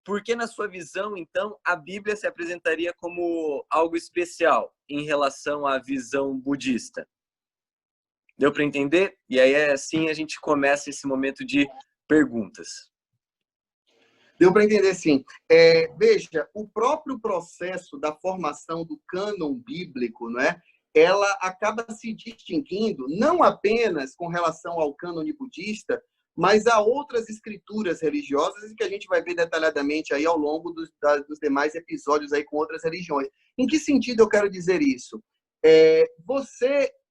por que, na sua visão, então, a Bíblia se apresentaria como algo especial em relação à visão budista? Deu para entender? E aí, assim, a gente começa esse momento de perguntas. Deu para entender, sim. Veja, o próprio processo da formação do cânon bíblico, não é? Ela acaba se distinguindo não apenas com relação ao cânone budista, mas a outras escrituras religiosas que a gente vai ver detalhadamente aí ao longo dos demais episódios aí com outras religiões. Em que sentido eu quero dizer isso?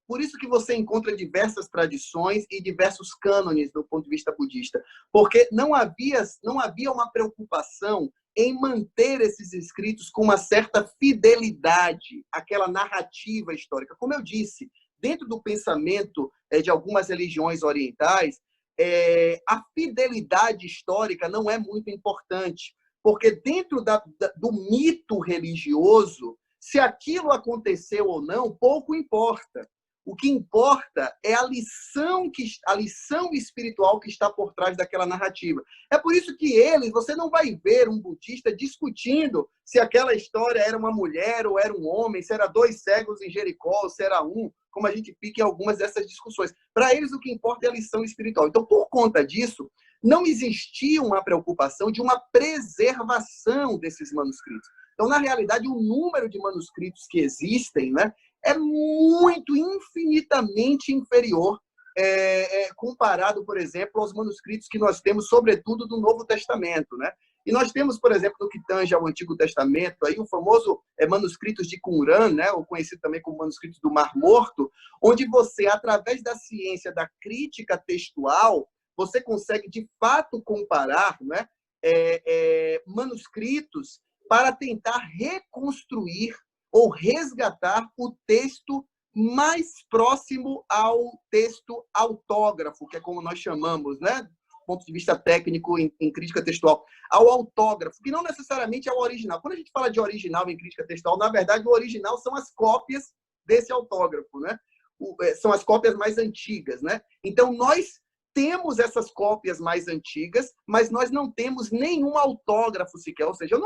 Por isso que você encontra diversas tradições e diversos cânones do ponto de vista budista, porque não havia uma preocupação em manter esses escritos com uma certa fidelidade àquela narrativa histórica. Como eu disse, dentro do pensamento de algumas religiões orientais, a fidelidade histórica não é muito importante, porque dentro do mito religioso, se aquilo aconteceu ou não, pouco importa. O que importa é a lição espiritual que está por trás daquela narrativa. É por isso que você não vai ver um budista discutindo se aquela história era uma mulher ou era um homem, se era 2 cegos em Jericó ou se era um, como a gente fica em algumas dessas discussões. Para eles, o que importa é a lição espiritual. Então, por conta disso, não existia uma preocupação de uma preservação desses manuscritos. Então, na realidade, o número de manuscritos que existem, né, é muito, infinitamente inferior comparado, por exemplo, aos manuscritos que nós temos, sobretudo, do Novo Testamento, né? E nós temos, por exemplo, no que tange ao Antigo Testamento, aí, o famoso manuscritos de Qumran, né? Ou conhecido também como manuscritos do Mar Morto, onde você, através da ciência da crítica textual, você consegue, de fato, comparar, né, manuscritos para tentar reconstruir ou resgatar o texto mais próximo ao texto autógrafo, que é como nós chamamos, né, do ponto de vista técnico em crítica textual, ao autógrafo, que não necessariamente é o original. Quando a gente fala de original em crítica textual, na verdade, o original são as cópias desse autógrafo, né? São as cópias mais antigas, né? Então, nós temos essas cópias mais antigas, mas nós não temos nenhum autógrafo sequer. Ou seja,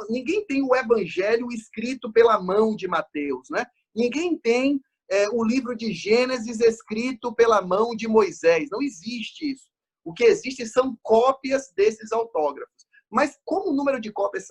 ninguém tem o Evangelho escrito pela mão de Mateus, né? Ninguém tem o livro de Gênesis escrito pela mão de Moisés. Não existe isso. O que existe são cópias desses autógrafos. Mas como o número de cópias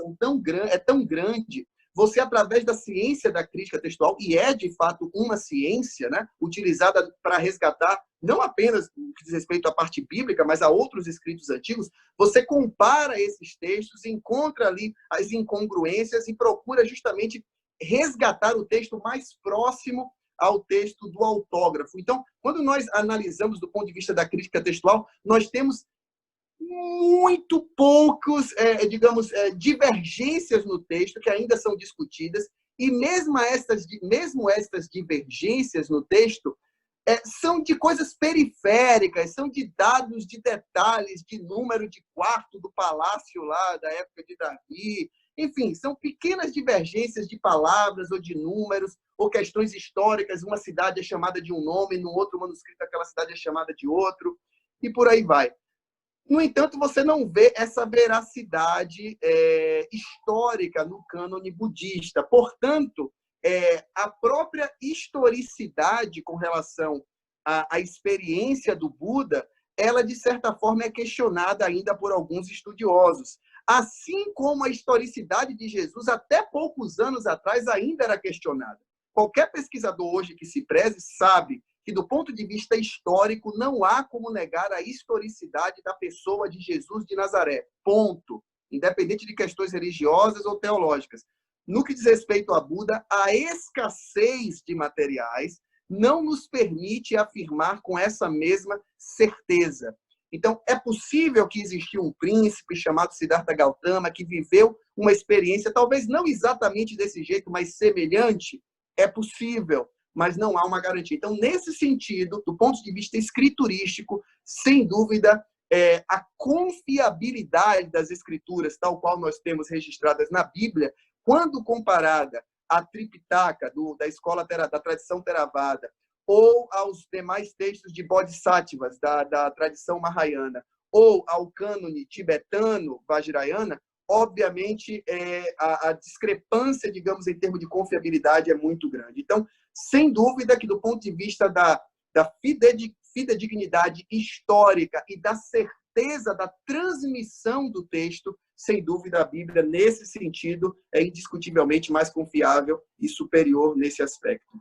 é tão grande, você, através da ciência da crítica textual, e é, de fato, uma ciência, né, utilizada para resgatar não apenas o que diz respeito à parte bíblica, mas a outros escritos antigos, você compara esses textos, encontra ali as incongruências e procura justamente resgatar o texto mais próximo ao texto do autógrafo. Então, quando nós analisamos do ponto de vista da crítica textual, nós temos muito poucos, divergências no texto que ainda são discutidas, e mesmo estas divergências no texto são de coisas periféricas, são de dados, de detalhes, de número de quarto do palácio lá da época de Davi. Enfim, são pequenas divergências de palavras ou de números, ou questões históricas. Uma cidade é chamada de um nome, no outro manuscrito aquela cidade é chamada de outro, e por aí vai. No entanto, você não vê essa veracidade histórica no cânone budista. Portanto, a própria historicidade com relação à experiência do Buda, ela, de certa forma, é questionada ainda por alguns estudiosos. Assim como a historicidade de Jesus, até poucos anos atrás, ainda era questionada. Qualquer pesquisador hoje que se preze sabe que, do ponto de vista histórico, não há como negar a historicidade da pessoa de Jesus de Nazaré. Ponto. Independente de questões religiosas ou teológicas. No que diz respeito a Buda, a escassez de materiais não nos permite afirmar com essa mesma certeza. Então, é possível que existiu um príncipe chamado Siddhartha Gautama que viveu uma experiência, talvez não exatamente desse jeito, mas semelhante. É possível, mas não há uma garantia. Então, nesse sentido, do ponto de vista escriturístico, sem dúvida, a confiabilidade das escrituras, tal qual nós temos registradas na Bíblia, quando comparada à Tripitaka, da tradição Theravada, ou aos demais textos de Bodhisattvas, da tradição Mahayana, ou ao cânone tibetano, Vajrayana, obviamente, a discrepância, digamos, em termos de confiabilidade é muito grande. Então, sem dúvida que, do ponto de vista da fidedignidade histórica e da certeza da transmissão do texto, sem dúvida, a Bíblia, nesse sentido, é indiscutivelmente mais confiável e superior nesse aspecto.